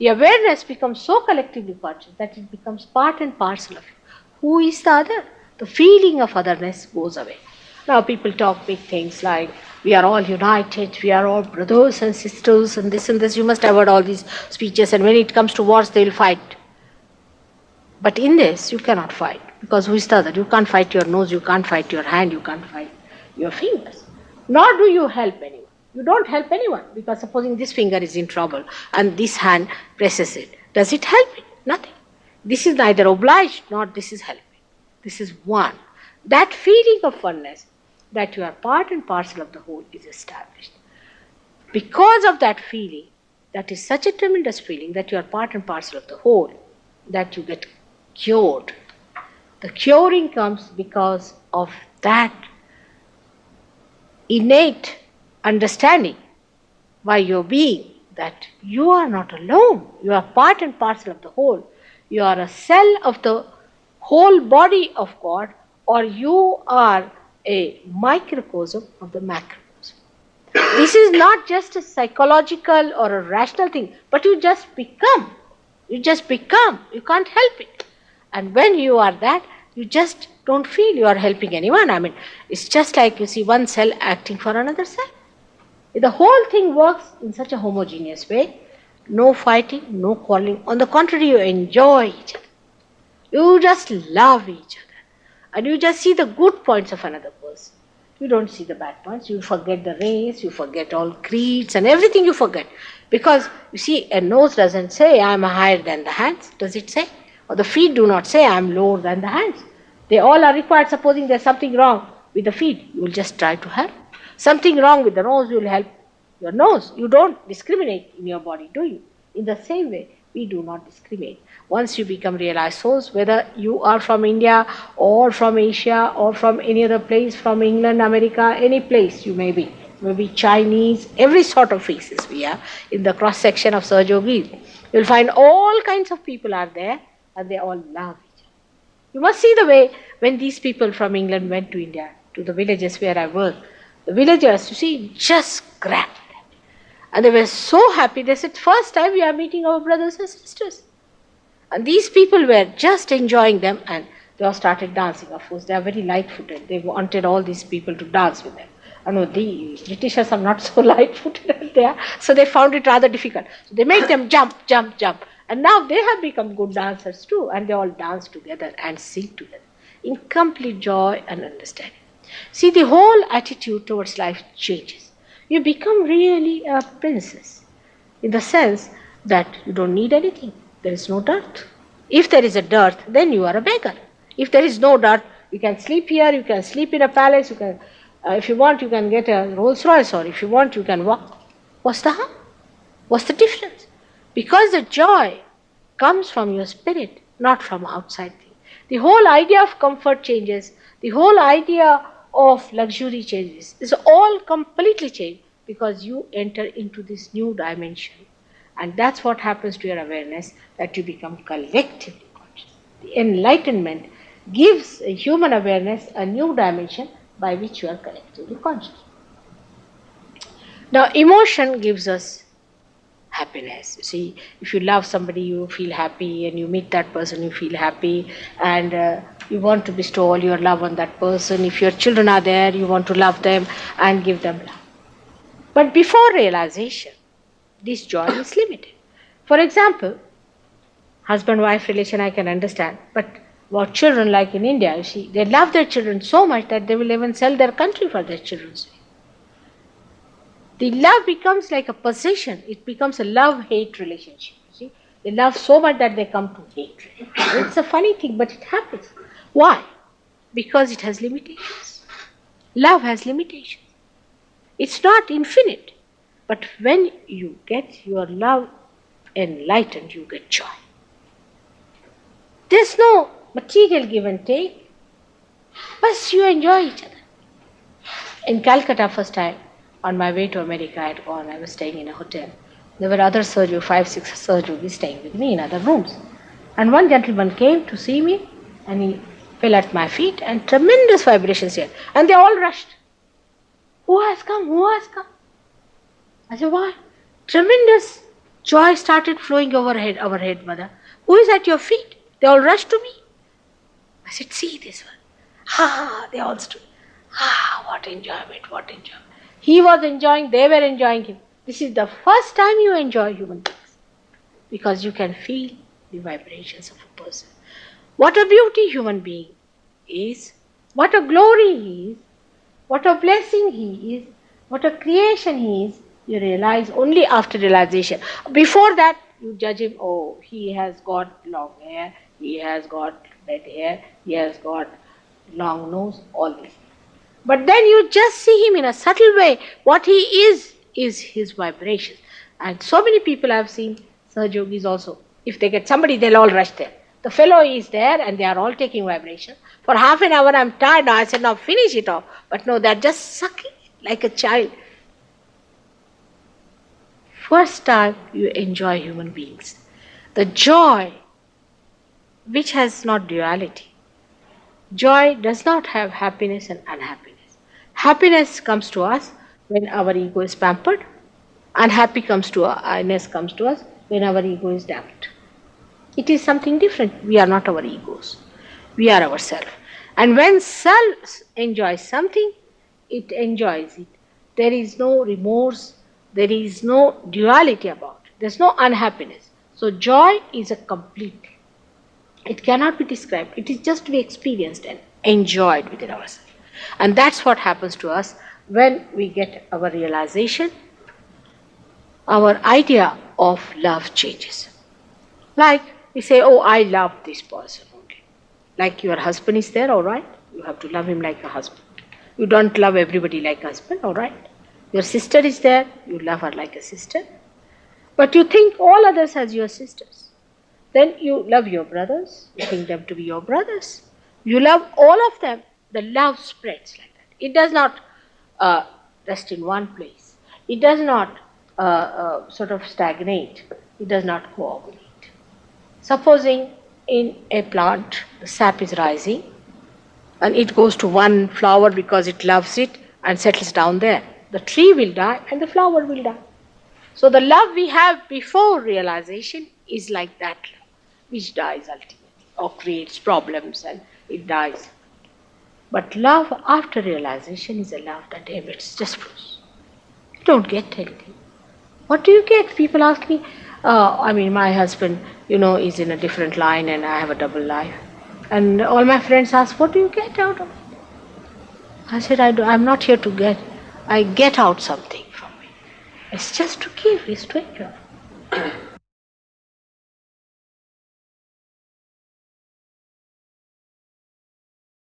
The awareness becomes so collectively conscious that it becomes part and parcel of you. Who is the other? The feeling of otherness goes away. Now people talk big things like, we are all united, we are all brothers and sisters, and this and this. You must have heard all these speeches, and when it comes to wars, they will fight. But in this, you cannot fight. Because who is the other? You can't fight your nose, you can't fight your hand, you can't fight your fingers. Nor do you help anyone. You don't help anyone, because supposing this finger is in trouble and this hand presses it, does it help it? Nothing. This is neither obliged nor this is helping. This is one. That feeling of oneness, that you are part and parcel of the whole, is established. Because of that feeling, that is such a tremendous feeling that you are part and parcel of the whole, that you get cured. The curing comes because of that innate understanding by your being that you are not alone. You are part and parcel of the whole. You are a cell of the whole body of God, or you are a microcosm of the macrocosm. This is not just a psychological or a rational thing, but you just become. You just become. You can't help it. And when you are that, you just don't feel you are helping anyone. I mean, it's just like you see one cell acting for another cell. The whole thing works in such a homogeneous way. No fighting, no quarreling. On the contrary, you enjoy each other. You just love each other. And you just see the good points of another person. You don't see the bad points. You forget the race, you forget all creeds and everything you forget. Because, you see, a nose doesn't say, I am higher than the hands. Does it say? Or the feet do not say, I am lower than the hands. They all are required. Supposing there's something wrong with the feet, you will just try to help. Something wrong with the nose, you will help your nose. You don't discriminate in your body, do you? In the same way, we do not discriminate. Once you become realized souls, whether you are from India or from Asia or from any other place, from England, America, any place you may be, maybe Chinese, every sort of faces we are in the cross section of Sir Yogis. You'll find all kinds of people are there, and they all love each other. You must see the way when these people from England went to India, to the villages where I work. The villagers, you see, just grabbed them. And they were so happy. They said, first time we are meeting our brothers and sisters. And these people were just enjoying them, and they all started dancing. Of course, they are very light-footed. They wanted all these people to dance with them. I know the Britishers are not so light-footed as they are, so they found it rather difficult. So they make them jump, jump, jump. And now they have become good dancers too, and they all dance together and sing together in complete joy and understanding. See, the whole attitude towards life changes. You become really a princess in the sense that you don't need anything. There is no dirt. If there is a dirt, then you are a beggar. If there is no dirt, you can sleep here, you can sleep in a palace, you can, if you want, you can get a Rolls Royce, or if you want, you can walk. What's the harm? What's the difference? Because the joy comes from your spirit, not from outside things. The whole idea of comfort changes. The whole idea of luxury changes. It's all completely changed because you enter into this new dimension. And that's what happens to your awareness, that you become collectively conscious. The enlightenment gives a human awareness a new dimension by which you are collectively conscious. Now, emotion gives us happiness. You see, if you love somebody, you feel happy, and you meet that person, you feel happy, and you want to bestow all your love on that person. If your children are there, you want to love them and give them love. But before realization, this joy is limited. For example, husband-wife relation I can understand, but about children, like in India, you see, they love their children so much that they will even sell their country for their children's sake. The love becomes like a possession. It becomes a love-hate relationship. You see, they love so much that they come to hate. It's a funny thing, but it happens. Why? Because it has limitations. Love has limitations. It's not infinite. But when you get your love enlightened, you get joy. There's no material give and take, but you enjoy each other. In Calcutta, first time, on my way to America, I was staying in a hotel. There were other surgeons, 5, 6 surgeons staying with me in other rooms. And one gentleman came to see me, and he fell at my feet, and tremendous vibrations here. And they all rushed. Who has come? Who has come? I said, why? Tremendous Joy started flowing over our head, mother. Who is at your feet? They all rushed to me. I said, see this one. Ah, they all stood. Ah, what enjoyment, what enjoyment. He was enjoying, they were enjoying him. This is the first time you enjoy human beings, because you can feel the vibrations of a person. What a beauty human being is, what a glory he is, what a blessing he is, what a creation he is, you realize only after realization. Before that, you judge him, oh, he has got long hair, he has got red hair, he has got long nose, all this. But then you just see him in a subtle way. What he is his vibration. And so many people I have seen, Sahaj Yogis also, if they get somebody, they'll all rush there. The fellow is there and they are all taking vibration. For half an hour I'm tired now. I said, now finish it off. But no, they're just sucking like a child. First time you enjoy human beings. The joy which has not duality. Joy does not have happiness and unhappiness. Happiness comes to us when our ego is pampered. Unhappiness comes to us when our ego is damped. It is something different. We are not our egos. We are ourselves. And when self enjoys something, it enjoys it. There is no remorse. There is no duality about it. There is no unhappiness. So joy is a complete. It cannot be described. It is just to be experienced and enjoyed within ourselves. And that's what happens to us when we get our realization. Our idea of love changes. Like we say, oh, I love this person only. Like your husband is there, all right? You have to love him like a husband. You don't love everybody like a husband, all right? Your sister is there, you love her like a sister. But you think all others as your sisters. Then you love your brothers, you think them to be your brothers. You love all of them. The love spreads like that. It does not rest in one place. It does not sort of stagnate. It does not coagulate. Supposing in a plant the sap is rising and it goes to one flower because it loves it and settles down there. The tree will die and the flower will die. So the love we have before realization is like that love, which dies ultimately or creates problems and it dies. But love after realization is a love that emits, just flows. You don't get anything. What do you get? People ask me, my husband, is in a different line and I have a double life. And all my friends ask, what do you get out of it? I said, I'm not here to get. I get out something from it. It's just to give, it's to enjoy.